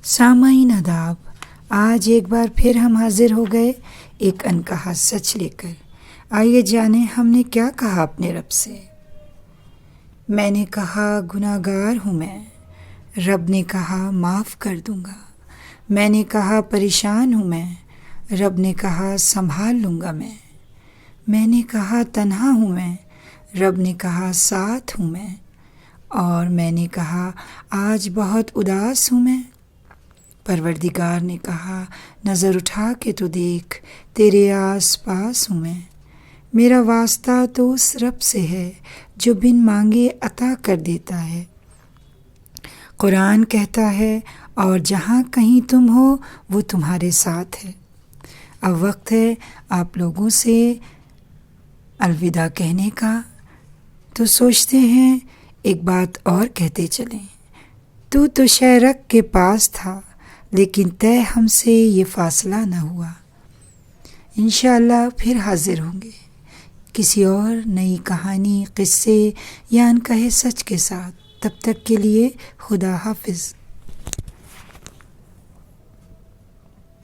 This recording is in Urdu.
سامعین آداب، آج ایک بار پھر ہم حاضر ہو گئے ایک انکہا سچ لے کر۔ آئیے جانیں ہم نے کیا کہا اپنے رب سے۔ میں نے کہا گناہ گار ہوں میں، رب نے کہا معاف کر دوں گا۔ میں نے کہا پریشان ہوں میں، رب نے کہا سنبھال لوں گا میں۔ میں نے کہا تنہا ہوں میں، رب نے کہا ساتھ ہوں میں۔ اور میں نے کہا آج بہت اداس ہوں میں، پروردگار نے کہا نظر اٹھا کے تو دیکھ، تیرے آس پاس ہوں میں۔ میرا واسطہ تو اس رب سے ہے جو بن مانگے عطا کر دیتا ہے۔ قرآن کہتا ہے اور جہاں کہیں تم ہو وہ تمہارے ساتھ ہے۔ اب وقت ہے آپ لوگوں سے الوداع کہنے کا، تو سوچتے ہیں ایک بات اور کہتے چلیں۔ تو شہرک کے پاس تھا لیکن طے ہم سے یہ فاصلہ نہ ہوا۔ انشاءاللہ پھر حاضر ہوں گے کسی اور نئی کہانی، قصے یا انکہے سچ کے ساتھ۔ تب تک کے لیے خدا حافظ۔